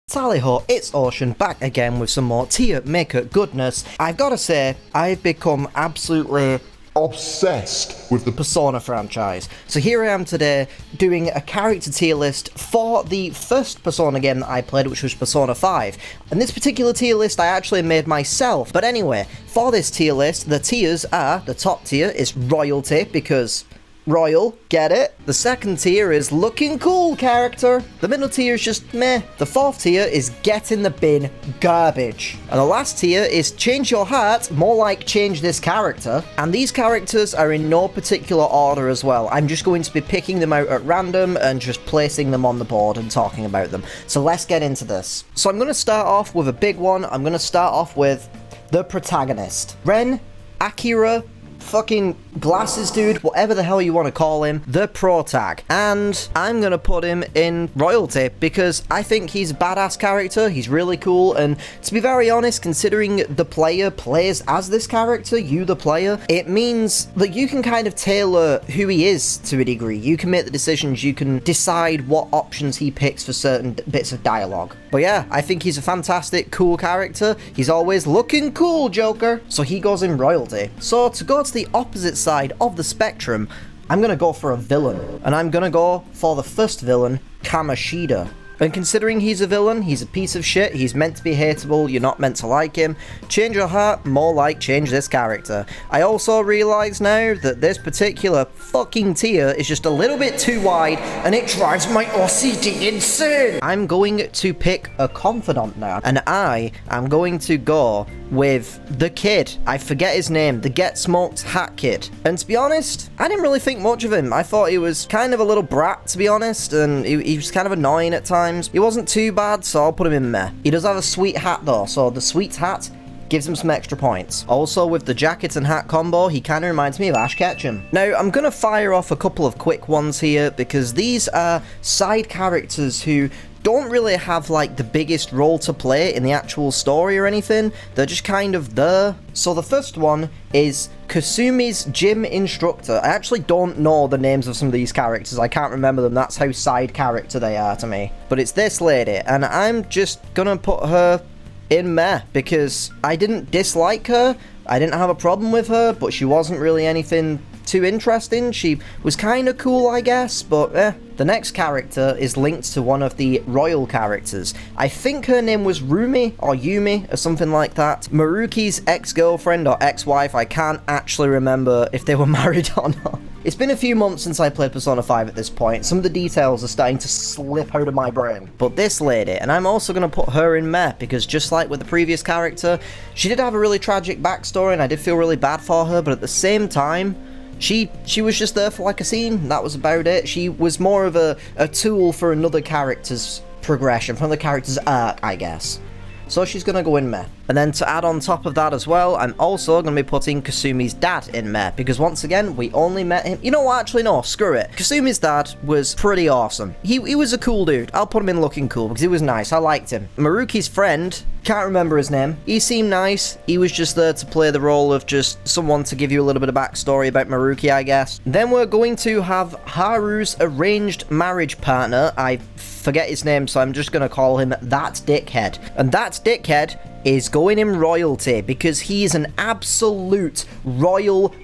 Tally ho, it's Ocean back again with some more tier maker goodness. I've gotta say, I've become absolutely obsessed with the Persona franchise. So here I am today doing a character tier list for the first Persona game that I played, which was Persona 5. And this particular tier list I actually made myself. But anyway, for this tier list, the tiers are, the top tier is royalty, because royal, get it? The second tier is looking cool character. The middle tier is just meh. The fourth tier is get in the bin, garbage. And the last tier is change your heart, more like change this character. And these characters are in no particular order as well. I'm just going to be picking them out at random and just placing them on the board and talking about them. So let's get into this. So I'm going to start off with a big one. I'm going to start off with the protagonist. Ren, Akira, fucking glasses dude, whatever the hell you want to call him, the protag. And I'm gonna put him in royalty because I think he's a badass character. He's really cool, and to be very honest, considering the player plays as this character, you the player, it means that you can kind of tailor who he is to a degree. You can make the decisions, you can decide what options he picks for certain bits of dialogue. But yeah, I think he's a fantastic, cool character. He's always looking cool, Joker. So he goes in royalty. So to go to the opposite side of the spectrum, I'm gonna go for a villain. And I'm gonna go for the first villain, Kamoshida. And considering he's a villain, he's a piece of shit, he's meant to be hateable, you're not meant to like him, change your heart, more like change this character. I also realise now that this particular fucking tier is just a little bit too wide, and it drives my OCD insane! I'm going to pick a confidant now, and I am going to go with the kid. I forget his name, the Get Smoked Hat Kid. And to be honest, I didn't really think much of him. I thought he was kind of a little brat, to be honest, and he was kind of annoying at times. He wasn't too bad, so I'll put him in meh. He does have a sweet hat though, so the sweet hat gives him some extra points. Also, with the jacket and hat combo, he kind of reminds me of Ash Ketchum. Now, I'm going to fire off a couple of quick ones here, because these are side characters who don't really have like the biggest role to play in the actual story or anything. They're just kind of there. So the first one is Kasumi's gym instructor. I actually don't know the names of some of these characters. I can't remember them. That's how side character they are to me. But it's this lady, and I'm just gonna put her in meh, because I didn't dislike her. I didn't have a problem with her, but she wasn't really anything too interesting. She was kind of cool, I guess, but eh. The next character is linked to one of the royal characters. I think her name was Rumi or Yumi or something like that. Maruki's ex-girlfriend or ex-wife. I can't actually remember if they were married or not. It's been a few months since I played Persona 5 at this point. Some of the details are starting to slip out of my brain. But this lady, and I'm also going to put her in meh, because just like with the previous character, she did have a really tragic backstory and I did feel really bad for her, but at the same time, she was just there for like a scene. That was about it. She was more of a tool for another character's progression, for another character's arc, I guess. So she's gonna go in meh. And then to add on top of that as well, I'm also going to be putting Kasumi's dad in meh, because once again, we only met him. You know what, actually no, screw it. Kasumi's dad was pretty awesome. He was a cool dude. I'll put him in looking cool, because he was nice. I liked him. Maruki's friend, can't remember his name. He seemed nice. He was just there to play the role of just someone to give you a little bit of backstory about Maruki, I guess. Then we're going to have Haru's arranged marriage partner. I forget his name, so I'm just going to call him That Dickhead. And That Dickhead is going in royalty because he's an absolute royal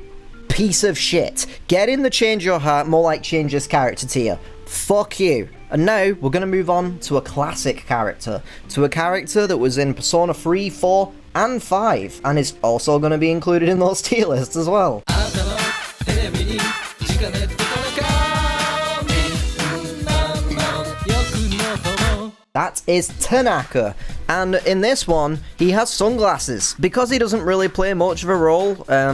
piece of shit. Get in the change your heart, more like change this character tier. Fuck you. And now we're going to move on to a classic character. To a character that was in Persona 3, 4, and 5. And is also going to be included in those tier lists as well. That is Tanaka, and in this one, he has sunglasses. Because he doesn't really play much of a role,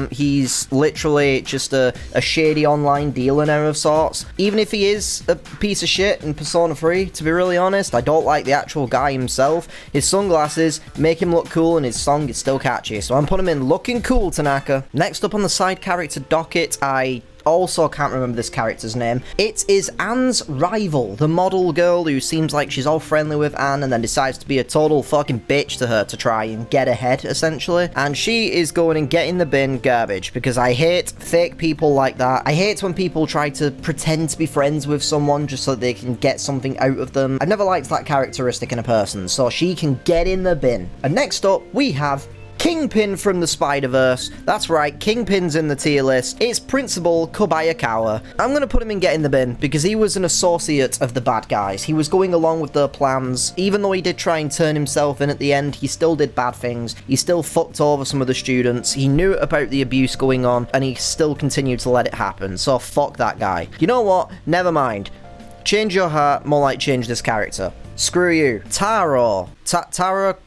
he's literally just a shady online dealer now of sorts. Even if he is a piece of shit in Persona 3, to be really honest, I don't like the actual guy himself. His sunglasses make him look cool, and his song is still catchy, so I'm putting him in looking cool, Tanaka. Next up on the side character docket, I also can't remember this character's name. It is Anne's rival, the model girl who seems like she's all friendly with Anne and then decides to be a total fucking bitch to her to try and get ahead, essentially. And she is going and getting the bin garbage, because I hate fake people like that. I hate when people try to pretend to be friends with someone just so they can get something out of them. I've never liked that characteristic in a person, so she can get in the bin. And next up, we have Kingpin from the Spider-Verse. That's right, Kingpin's in the tier list. It's Principal Kobayakawa. I'm gonna put him in get in the bin because he was an associate of the bad guys. He was going along with their plans. Even though he did try and turn himself in at the end, he still did bad things. He still fucked over some of the students. He knew about the abuse going on, and he still continued to let it happen. So fuck that guy. You know what? Never mind. Change your heart, more like change this character. Screw you. Taro. Taro.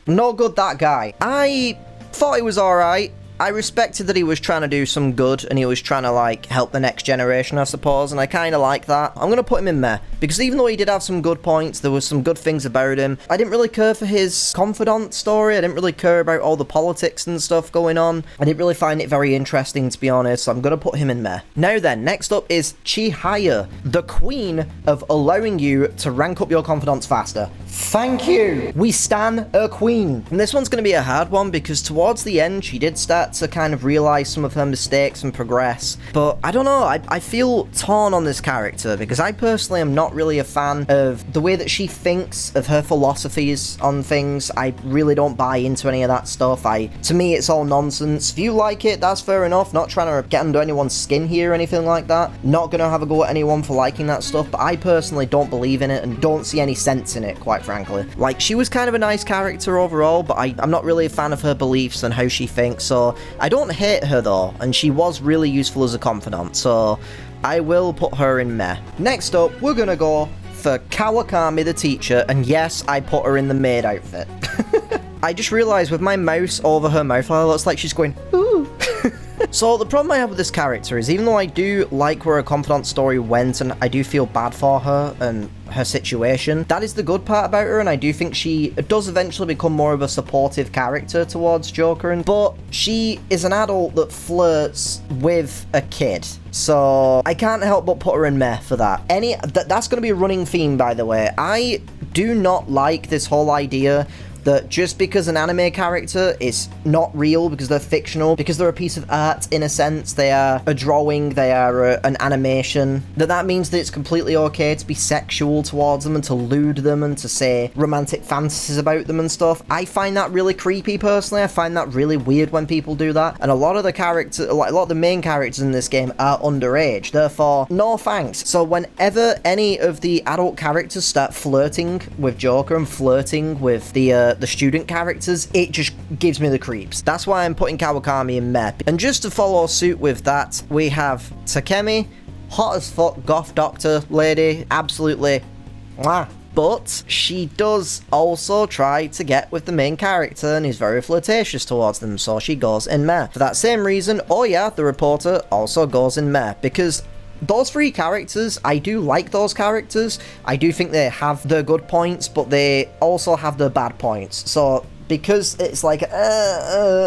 No good, that guy. I thought he was alright. I respected that he was trying to do some good and he was trying to, like, help the next generation, I suppose, and I kind of like that. I'm going to put him in meh, because even though he did have some good points, there was some good things about him. I didn't really care for his confidant story. I didn't really care about all the politics and stuff going on. I didn't really find it very interesting, to be honest, so I'm going to put him in meh. Now then, next up is Chihaya, the queen of allowing you to rank up your confidants faster. Thank you! We stan a queen. And this one's going to be a hard one, because towards the end, she did start to kind of realize some of her mistakes and progress. But I don't know, I feel torn on this character, because I personally am not really a fan of the way that she thinks, of her philosophies on things. I really don't buy into any of that stuff. To me, it's all nonsense. If you like it, that's fair enough. Not trying to get under anyone's skin here or anything like that. Not gonna have a go at anyone for liking that stuff, but I personally don't believe in it and don't see any sense in it, quite frankly. Like, she was kind of a nice character overall, but I'm not really a fan of her beliefs and how she thinks, so I don't hate her though, and she was really useful as a confidant, so I will put her in meh. Next up, we're gonna go for Kawakami the teacher, and yes, I put her in the maid outfit. I just realised with my mouse over her mouth, it looks like she's going, ooh. So the problem I have with this character is, even though I do like where her confidant story went, and I do feel bad for her and her situation, that is the good part about her, and I do think she does eventually become more of a supportive character towards Joker, but she is an adult that flirts with a kid. So I can't help but put her in meh for that. That's going to be a running theme, by the way. I do not like this whole idea that just because an anime character is not real, because they're fictional, because they're a piece of art in a sense, they are a drawing, they are an animation, that means that it's completely okay to be sexual towards them and to lewd them and to say romantic fantasies about them and stuff. I find that really creepy personally. I find that really weird when people do that, and a lot of the main characters in this game are underage, therefore no thanks. So whenever any of the adult characters start flirting with Joker and flirting with the student characters, it just gives me the creeps. That's why I'm putting Kawakami in meh. And just to follow suit with that, we have Takemi, hot as fuck goth doctor lady, absolutely mwah. But she does also try to get with the main character and is very flirtatious towards them, so she goes in meh. For that same reason, Oya, the reporter, also goes in meh, because those three characters, I do like those characters. I do think they have their good points, but they also have their bad points. So because it's like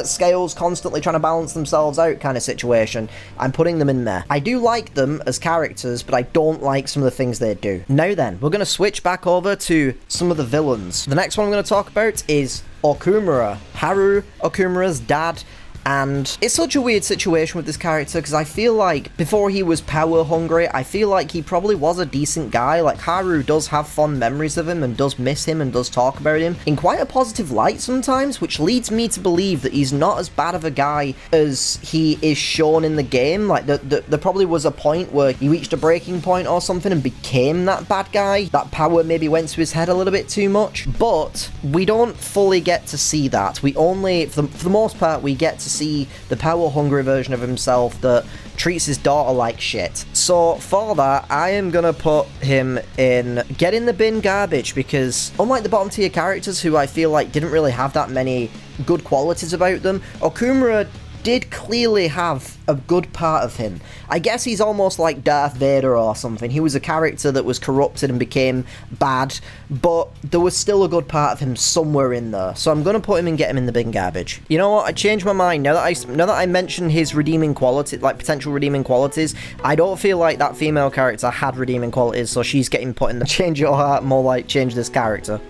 scales constantly trying to balance themselves out kind of situation, I'm putting them in there. I do like them as characters, but I don't like some of the things they do. Now then, we're going to switch back over to some of the villains. The next one I'm going to talk about is Okumura, Haru Okumura's dad. And it's such a weird situation with this character, because I feel like before he was power hungry, I feel like he probably was a decent guy. Like, Haru does have fond memories of him and does miss him and does talk about him in quite a positive light sometimes, which leads me to believe that he's not as bad of a guy as he is shown in the game. Like, there probably was a point where he reached a breaking point or something and became that bad guy. That power maybe went to his head a little bit too much, but we don't fully get to see that. We only, for the most part, we get to see the power-hungry version of himself that treats his daughter like shit. So for that, I am gonna put him in get in the bin garbage, because unlike the bottom tier characters who I feel like didn't really have that many good qualities about them, Okumura did clearly have a good part of him. I guess he's almost like Darth Vader or something. He was a character that was corrupted and became bad, but there was still a good part of him somewhere in there. So I'm gonna put him and get him in the bin garbage. You know what? I changed my mind. Now that I mentioned his redeeming quality, like potential redeeming qualities, I don't feel like that female character had redeeming qualities, so she's getting put in the change your heart, more like change this character.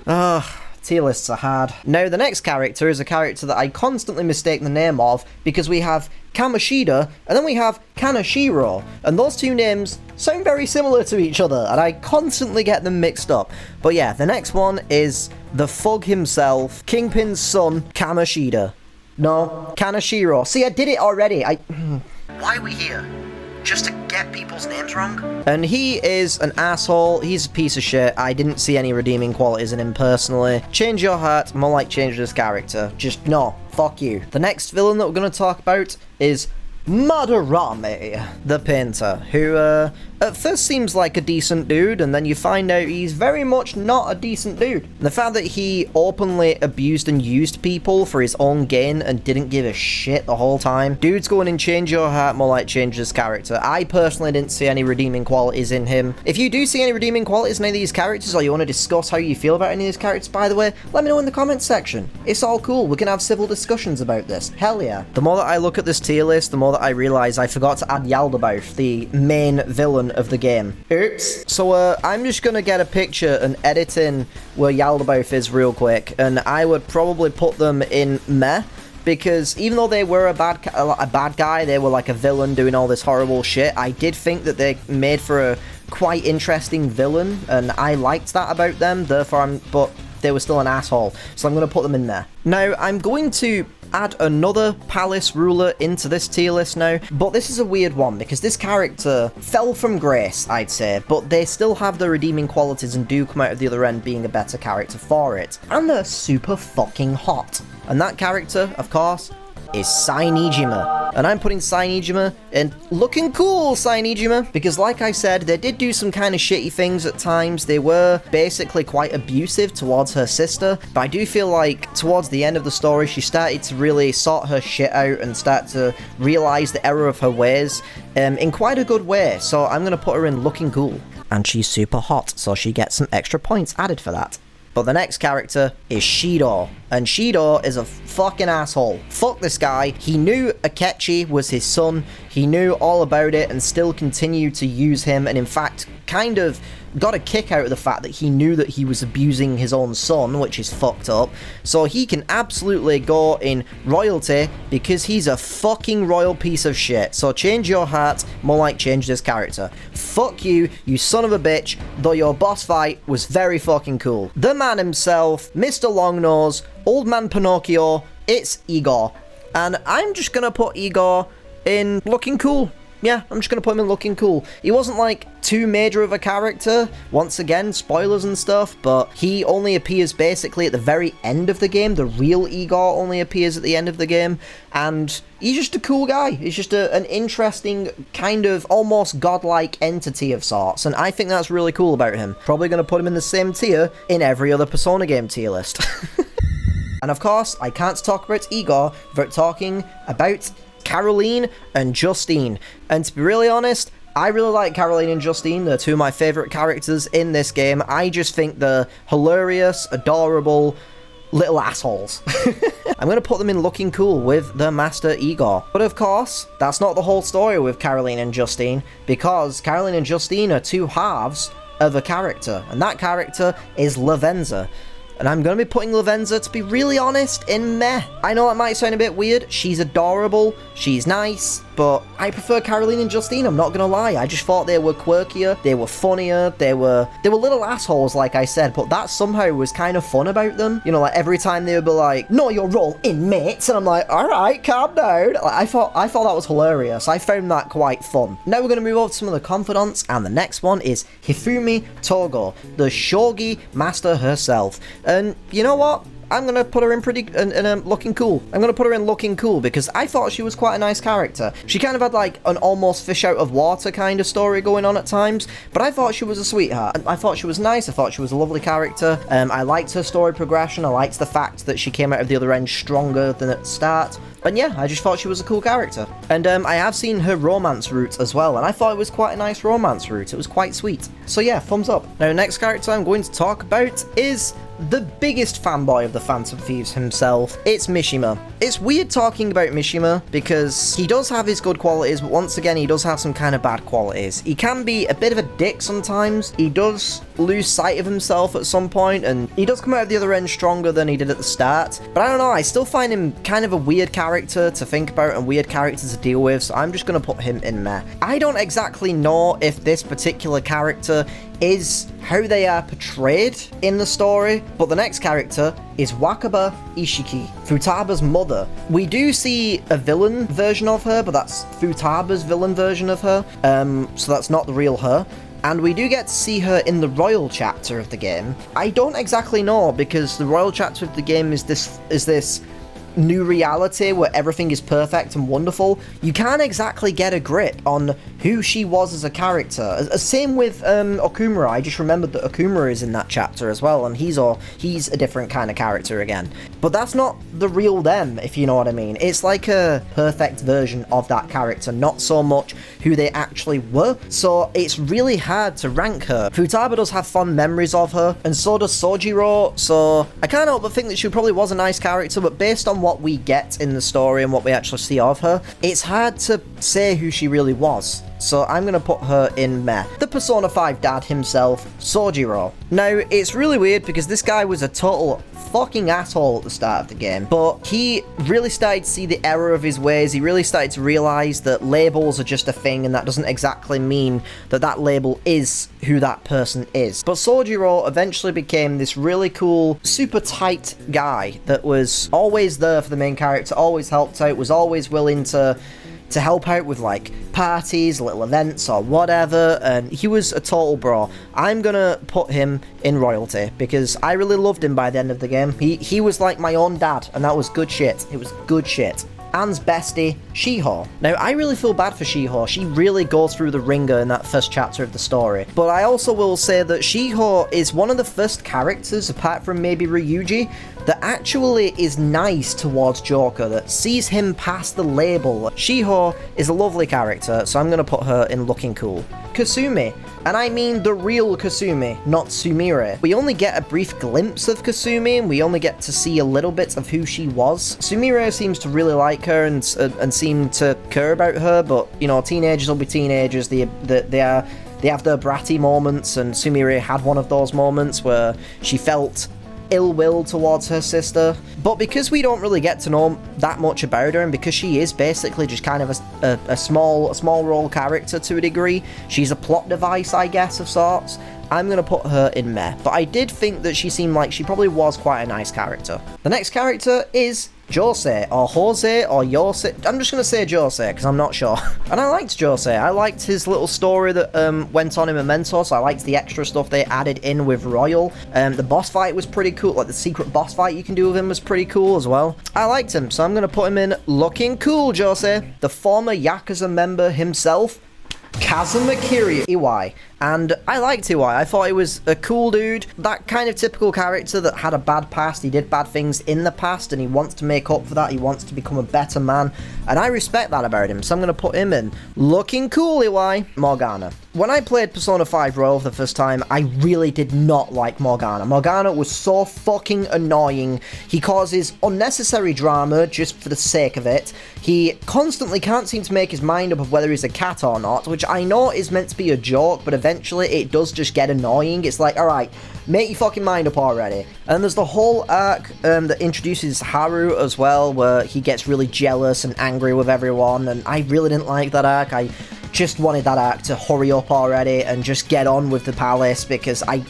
Tier lists are hard. Now, the next character is a character that I constantly mistake the name of, because we have Kamoshida, and then we have Kaneshiro, and those two names sound very similar to each other, and I constantly get them mixed up. But yeah, the next one is the thug himself, Kingpin's son, Kamoshida. No, Kaneshiro. See, I did it already. Why are we here? Just to get people's names wrong? And he is an asshole. He's a piece of shit. I didn't see any redeeming qualities in him personally. Change your heart, more like change this character. Just no, fuck you. The next villain that we're going to talk about is Madarame, the painter, who at first seems like a decent dude, and then you find out he's very much not a decent dude. And the fact that he openly abused and used people for his own gain and didn't give a shit the whole time. Dude's going and change your heart, more like change this character. I personally didn't see any redeeming qualities in him. If you do see any redeeming qualities in any of these characters, or you want to discuss how you feel about any of these characters, by the way, let me know in the comments section. It's all cool. We can have civil discussions about this. Hell yeah. The more that I look at this tier list, the more that I realize I forgot to add Yaldabaoth, the main villain of the game. Oops. So I'm just gonna get a picture and edit in where Yaldabaoth is real quick, and I would probably put them in meh, because even though they were a bad guy, they were like a villain doing all this horrible shit, I did think that they made for a quite interesting villain, and I liked that about them, therefore but they were still an asshole, so I'm gonna put them in there. Now, I'm going to add another palace ruler into this tier list now, but this is a weird one because this character fell from grace, I'd say, but they still have the redeeming qualities and do come out of the other end being a better character for it, and they're super fucking hot. And that character, of course, is Sainijima. And I'm putting Sainijima in looking cool Sainijima, because like I said, they did do some kind of shitty things at times. They were basically quite abusive towards her sister, but I do feel like towards the end of the story, she started to really sort her shit out and start to realize the error of her ways in quite a good way. So I'm going to put her in looking cool. And she's super hot, so she gets some extra points added for that. But the next character is Shido, and Shido is a fucking asshole. Fuck this guy. He knew Akechi was his son, he knew all about it and still continued to use him, and in fact kind of got a kick out of the fact that he knew that he was abusing his own son, which is fucked up. So he can absolutely go in royalty because he's a fucking royal piece of shit. So change your heart, more like change this character. Fuck you, you son of a bitch, though your boss fight was very fucking cool. The man himself, Mr. Longnose, Old Man Pinocchio, it's Igor. And I'm just gonna put Igor in looking cool. Yeah, I'm just going to put him in looking cool. He wasn't like too major of a character, once again, spoilers and stuff, but he only appears basically at the very end of the game. The real Igor only appears at the end of the game, and he's just a cool guy. He's just an interesting, kind of almost godlike entity of sorts, and I think that's really cool about him. Probably going to put him in the same tier in every other Persona game tier list. And of course, I can't talk about Igor without talking about Caroline and Justine. And to be really honest, I really like Caroline and Justine. They're two of my favourite characters in this game. I just think they're hilarious, adorable, little assholes. I'm going to put them in looking cool with their master Igor. But of course, that's not the whole story with Caroline and Justine, because Caroline and Justine are two halves of a character, and that character is Lavenza. And I'm going to be putting Lavenza, to be really honest, in meh. I know that might sound a bit weird. She's adorable, she's nice, but I prefer Caroline and Justine, I'm not going to lie. I just thought they were quirkier, they were funnier, they were little assholes, like I said, but that somehow was kind of fun about them. You know, like every time they would be like, know your role, inmates, and I'm like, alright, calm down. Like, I thought that was hilarious. I found that quite fun. Now we're going to move over to some of the confidants, and the next one is Hifumi Togo, the shogi master herself. And you know what? I'm gonna put her in looking cool. I'm gonna put her in looking cool because I thought she was quite a nice character. She kind of had like an almost fish out of water kind of story going on at times, but I thought she was a sweetheart. I thought she was nice. I thought she was a lovely character. I liked her story progression. I liked the fact that she came out of the other end stronger than at the start. And yeah, I just thought she was a cool character. And I have seen her romance route as well, and I thought it was quite a nice romance route. It was quite sweet. So yeah, thumbs up. Now, next character I'm going to talk about is the biggest fanboy of the Phantom Thieves himself. It's Mishima. It's weird talking about Mishima because he does have his good qualities, but once again, he does have some kind of bad qualities. He can be a bit of a dick sometimes. He does lose sight of himself at some point, and he does come out of the other end stronger than he did at the start. But I don't know, I still find him kind of a weird character to think about and weird character to deal with, so I'm just going to put him in meh. I don't exactly know if this particular character is how they are portrayed in the story, but the next character is Wakaba Ishiki, Futaba's mother. We do see a villain version of her, but that's Futaba's villain version of her, so that's not the real her. And we do get to see her in the royal chapter of the game. I don't exactly know, because the royal chapter of the game is this new reality where everything is perfect and wonderful. You can't exactly get a grip on who she was as a character. Same with Okumura. I just remembered that Okumura is in that chapter as well, and he's a different kind of character again. But that's not the real them, if you know what I mean. It's like a perfect version of that character, not so much who they actually were. So it's really hard to rank her. Futaba does have fond memories of her, and so does Sojiro, so I can't help but think that she probably was a nice character, but based on what we get in the story and what we actually see of her, it's hard to say who she really was. So I'm going to put her in meh. The Persona 5 dad himself, Sojiro. Now, it's really weird because this guy was a total fucking asshole at the start of the game, but he really started to see the error of his ways. He really started to realize that labels are just a thing, and that doesn't exactly mean that that label is who that person is. But Sojiro eventually became this really cool, super tight guy that was always there for the main character, always helped out, was always willing to help out with like parties, little events or whatever, and he was a total bro. I'm gonna put him in royalty because I really loved him by the end of the game. He was like my own dad, and that was good shit. It was good shit. Anne's bestie, Shiho. Now, I really feel bad for Shiho. She really goes through the ringer in that first chapter of the story. But I also will say that Shiho is one of the first characters, apart from maybe Ryuji, that actually is nice towards Joker, that sees him past the label. Shiho is a lovely character, so I'm going to put her in looking cool. Kasumi. And I mean the real Kasumi, not Sumire. We only get a brief glimpse of Kasumi, and we only get to see a little bit of who she was. Sumire seems to really like her and seem to care about her, but, you know, teenagers will be teenagers. They have their bratty moments, and Sumire had one of those moments where she felt ill will towards her sister. But because we don't really get to know that much about her, and because she is basically just kind of a small role character to a degree, she's a plot device, I guess, of sorts, I'm going to put her in meh. But I did think that she seemed like she probably was quite a nice character. The next character is Jose, or Jose, or Yose. I'm just going to say Jose, because I'm not sure. And I liked Jose. I liked his little story that went on in Memento, so I liked the extra stuff they added in with Royal. The boss fight was pretty cool, like the secret boss fight you can do with him was pretty cool as well. I liked him, so I'm going to put him in looking cool, Jose. The former Yakuza member himself, Kazuma Kiryu Iwai. And I liked Iwai. I thought he was a cool dude. That kind of typical character that had a bad past. He did bad things in the past, and he wants to make up for that. He wants to become a better man. And I respect that about him, so I'm going to put him in looking cool, Iwai. Morgana. When I played Persona 5 Royal for the first time, I really did not like Morgana. Morgana was so fucking annoying. He causes unnecessary drama just for the sake of it. He constantly can't seem to make his mind up of whether he's a cat or not, which I know is meant to be a joke, but eventually it does just get annoying. It's like, alright, make your fucking mind up already. And there's the whole arc that introduces Haru as well, where he gets really jealous and angry with everyone, and I really didn't like that arc. I just wanted that arc to hurry up already and just get on with the palace, because I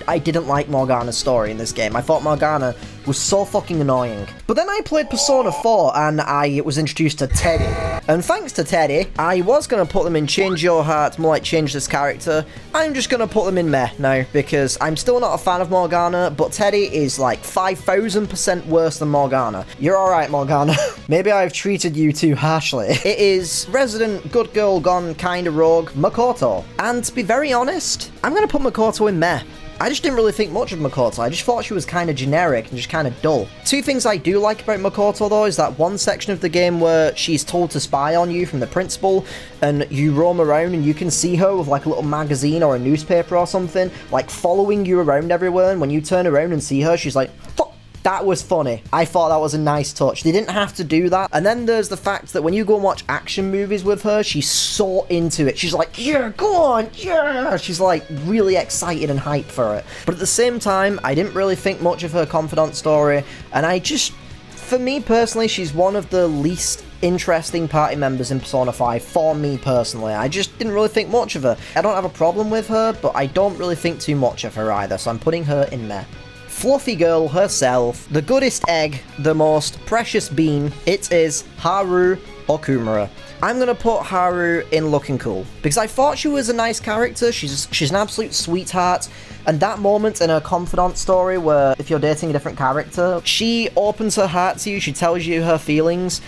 I didn't like Morgana's story in this game. I thought Morgana was so fucking annoying. But then I played Persona 4 and I was introduced to Teddy. And thanks to Teddy, I was going to put them in Change Your Heart, more like Change This Character. I'm just going to put them in Meh now, because I'm still not a fan of Morgana, but Teddy is like 5,000% worse than Morgana. You're alright, Morgana. Maybe I've treated you too harshly. It is resident good girl gone kinda rogue Makoto. And to be very honest, I'm going to put Makoto in Meh. I just didn't really think much of Makoto. I just thought she was kind of generic and just kind of dull. Two things I do like about Makoto, though, is that one section of the game where she's told to spy on you from the principal, and you roam around and you can see her with like a little magazine or a newspaper or something, like following you around everywhere, and when you turn around and see her, she's like, fuck. That was funny. I thought that was a nice touch. They didn't have to do that. And then there's the fact that when you go and watch action movies with her, she's so into it. She's like, yeah, go on, yeah. She's like really excited and hyped for it. But at the same time, I didn't really think much of her confidant story. And I just, for me personally, she's one of the least interesting party members in Persona 5 for me personally. I just didn't really think much of her. I don't have a problem with her, but I don't really think too much of her either. So I'm putting her in Meh. Fluffy girl herself, the goodest egg, the most precious bean, it is Haru Okumura. I'm gonna put Haru in looking cool, because I thought she was a nice character. She's an absolute sweetheart, and that moment in her confidant story where if you're dating a different character, she opens her heart to you, she tells you her feelings,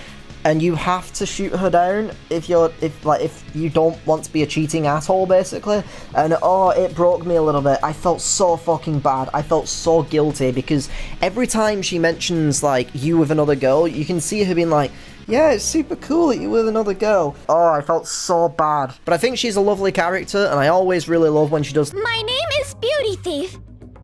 and you have to shoot her down if you don't want to be a cheating asshole, basically. And oh, it broke me a little bit. I felt so fucking bad. I felt so guilty, because every time she mentions like you with another girl, you can see her being like, yeah, it's super cool that you're with another girl. Oh, I felt so bad. But I think she's a lovely character, and I always really love when she does. My name is Beauty Thief.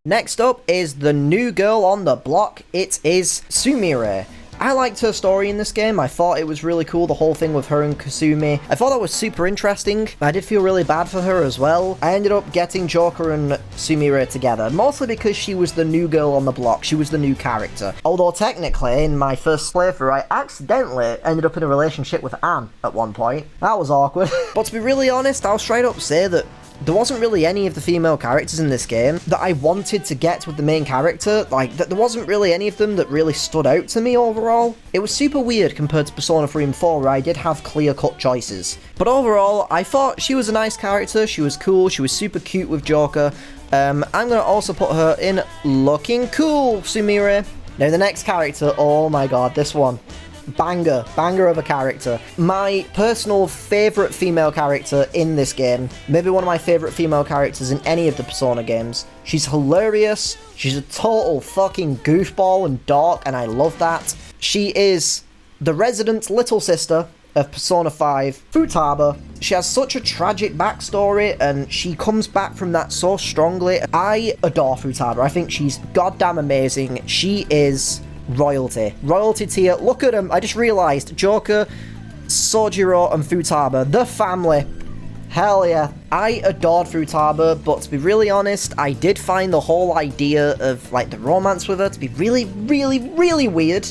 Next up is the new girl on the block. It is Sumire. I liked her story in this game. I thought it was really cool, the whole thing with her and Kasumi. I thought that was super interesting. I did feel really bad for her as well. I ended up getting Joker and Sumire together, mostly because she was the new girl on the block. She was the new character. Although technically, in my first playthrough, I accidentally ended up in a relationship with Anne at one point. That was awkward. But to be really honest, I'll straight up say that there wasn't really any of the female characters in this game that I wanted to get with the main character. Like, there wasn't really any of them that really stood out to me overall. It was super weird compared to Persona 3 and 4, where I did have clear-cut choices. But overall, I thought she was a nice character, she was cool, she was super cute with Joker. I'm gonna also put her in looking cool, Sumire. Now the next character, oh my god, this one. Banger of a character. My personal favourite female character in this game. Maybe one of my favourite female characters in any of the Persona games. She's hilarious. She's a total fucking goofball and dork, and I love that. She is the resident little sister of Persona 5, Futaba. She has such a tragic backstory, and she comes back from that so strongly. I adore Futaba. I think she's goddamn amazing. She is royalty tier. Look at them. I just realized Joker, Sojiro, and Futaba, the family. Hell yeah. I adored Futaba, but to be really honest, I did find the whole idea of like the romance with her to be really weird,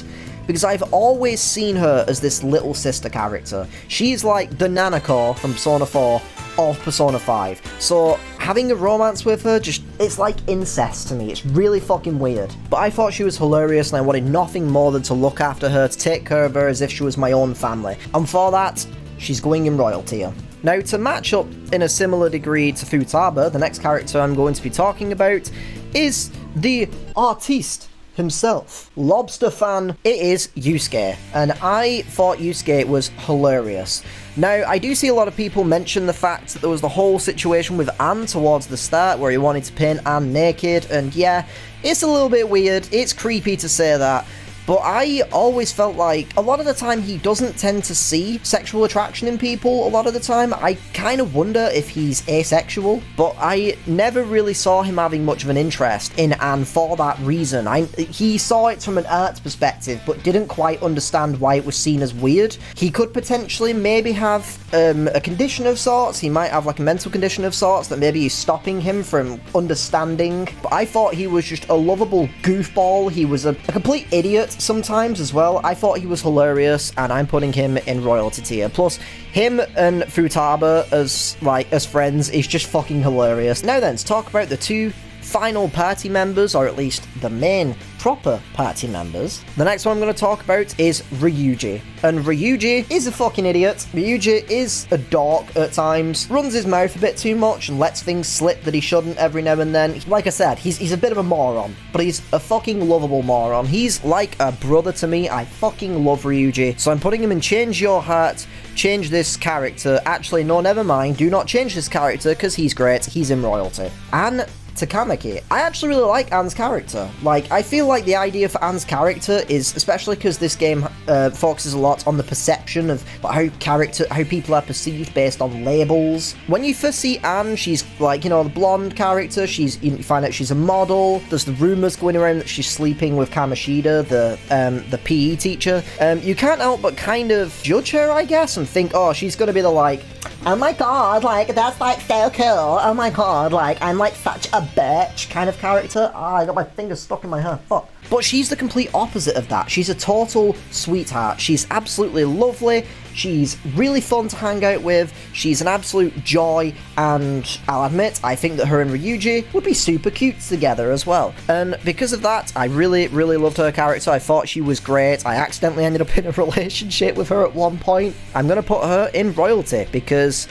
because I've always seen her as this little sister character. She's like the Nanako from Persona 4 of Persona 5. So having a romance with her, it's like incest to me. It's really fucking weird. But I thought she was hilarious, and I wanted nothing more than to look after her, to take care of her as if she was my own family. And for that, she's going in royalty tier. Now, to match up in a similar degree to Futaba, the next character I'm going to be talking about is the artiste himself. Lobster fan, it is Yusuke, and I thought Yusuke was hilarious. Now, I do see a lot of people mention the fact that there was the whole situation with Anne towards the start where he wanted to paint Anne naked, and yeah, it's a little bit weird, it's creepy to say that, but I always felt like a lot of the time he doesn't tend to see sexual attraction in people. A lot of the time I kind of wonder if he's asexual, but I never really saw him having much of an interest in Anne for that reason. He saw it from an art perspective, but didn't quite understand why it was seen as weird. He could potentially maybe have a condition of sorts. He might have like a mental condition of sorts that maybe is stopping him from understanding, but I thought he was just a lovable goofball. He was a complete idiot sometimes as well. I thought he was hilarious, and I'm putting him in royalty tier. Plus, him and Futaba as friends is just fucking hilarious. Now then, to talk about the two final party members, or at least the main proper party members, the next one I'm going to talk about is Ryuji. And Ryuji is a fucking idiot. Ryuji is a dork at times, runs his mouth a bit too much and lets things slip that he shouldn't every now and then. Like I said, he's a bit of a moron, but he's a fucking lovable moron. He's like a brother to me. I fucking love Ryuji. So I'm putting him in Change Your Heart, change this character. Actually, no, never mind. Do not change this character because he's great. He's in royalty. And Takamaki. I actually really like Anne's character. Like, I feel like the idea for Anne's character is, especially because this game focuses a lot on the perception of how people are perceived based on labels. When you first see Anne, she's like, you know, the blonde character. You find out she's a model. There's the rumors going around that she's sleeping with Kamoshida, the PE teacher. You can't help but kind of judge her, I guess, and think, oh, she's gonna be the like, oh my god, like, that's like so cool. Oh my god, like, I'm like such a bitch kind of character. Ah, I got my fingers stuck in my hair. Fuck. But she's the complete opposite of that. She's a total sweetheart. She's absolutely lovely. She's really fun to hang out with. She's an absolute joy, and I'll admit, I think that her and Ryuji would be super cute together as well. And because of that, I really, really loved her character. I thought she was great. I accidentally ended up in a relationship with her at one point. I'm gonna put her in royalty because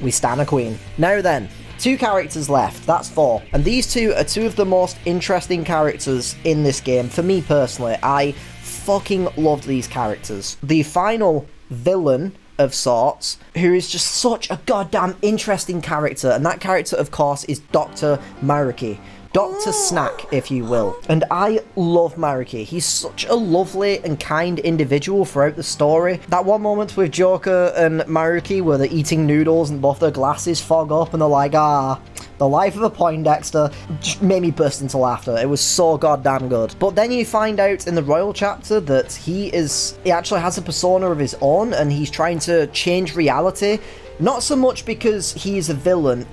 we stan a queen. Now then, 2 characters left, that's 4. And these 2 are 2 of the most interesting characters in this game, for me personally. I fucking loved these characters. The final villain of sorts, who is just such a goddamn interesting character, and that character, of course, is Dr. Maruki. Dr. Snack, if you will. And I love Maruki. He's such a lovely and kind individual throughout the story. That one moment with Joker and Maruki where they're eating noodles and both their glasses fog up and they're like, the life of a Poindexter, just made me burst into laughter. It was so goddamn good. But then you find out in the Royal chapter that he actually has a persona of his own, and he's trying to change reality. Not so much because he's a villain.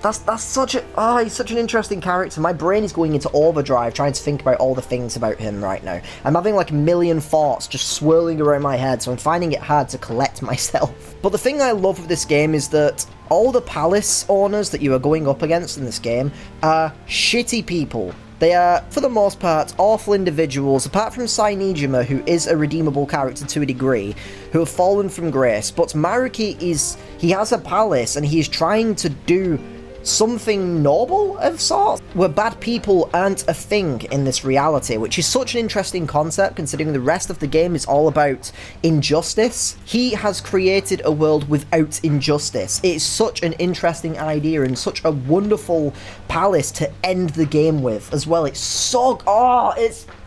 That's such a... he's such an interesting character. My brain is going into overdrive trying to think about all the things about him right now. I'm having like a million thoughts just swirling around my head, so I'm finding it hard to collect myself. But the thing I love with this game is that all the palace owners that you are going up against in this game are shitty people. They are, for the most part, awful individuals, apart from Sainijima, who is a redeemable character to a degree, who have fallen from grace. But Maruki he has a palace, and he's trying to do something noble of sorts, where bad people aren't a thing in this reality, which is such an interesting concept considering the rest of the game is all about injustice. He has created a world without injustice. It's such an interesting idea and such a wonderful palace to end the game with as well. It's so...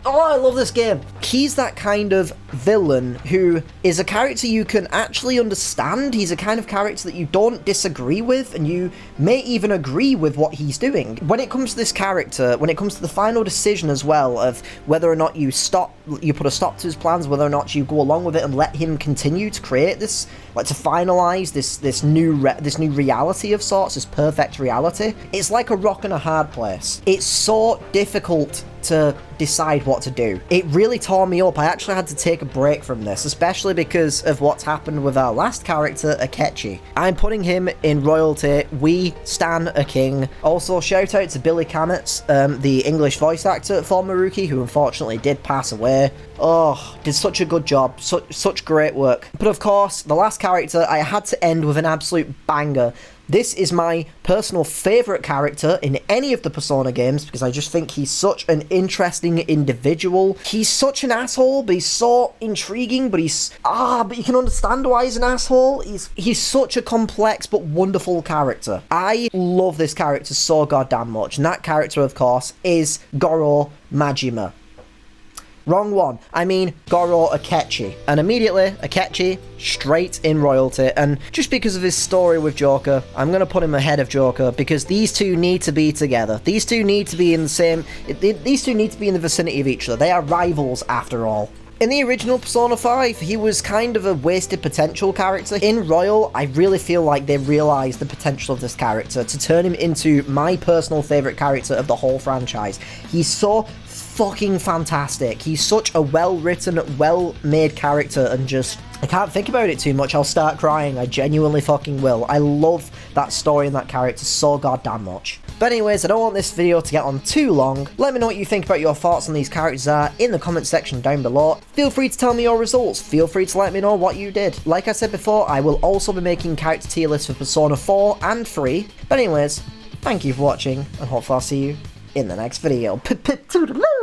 I love this game. He's that kind of villain who is a character you can actually understand. He's a kind of character that you don't disagree with, and you may even agree with what he's doing. When it comes to this character, when it comes to the final decision as well of whether or not you put a stop to his plans, whether or not you go along with it and let him continue to create this, like to finalize this new reality of sorts, this perfect reality, it's like a rock and a hard place. It's so difficult to decide what to do. It really tore me up. I actually had to take a break from this, especially because of what's happened with our last character, Akechi. I'm putting him in royalty. We stan a king. Also, shout out to Billy Kametz, the English voice actor for Maruki, who unfortunately did pass away. Oh, did such a good job. Such great work. But of course, the last character, I had to end with an absolute banger. This is my personal favourite character in any of the Persona games because I just think he's such an interesting individual. He's such an asshole, but he's so intriguing, but you can understand why he's an asshole. He's such a complex but wonderful character. I love this character so goddamn much, and that character, of course, is Goro Majima. Wrong one. I mean Goro Akechi. And immediately, Akechi, straight in royalty. And just because of his story with Joker, I'm going to put him ahead of Joker because these two need to be together. These two need to be in the vicinity of each other. They are rivals after all. In the original Persona 5, he was kind of a wasted potential character. In Royal, I really feel like they realised the potential of this character to turn him into my personal favourite character of the whole franchise. He's so fucking fantastic. He's such a well-written, well-made character, and just... I can't think about it too much. I'll start crying. I genuinely fucking will. I love that story and that character so goddamn much. But anyways, I don't want this video to get on too long. Let me know what you think about your thoughts on these characters are in the comment section down below. Feel free to tell me your results. Feel free to let me know what you did. Like I said before, I will also be making character tier lists for Persona 4 and 3. But anyways, thank you for watching, and hopefully I'll see you in the next video. Toodaloo!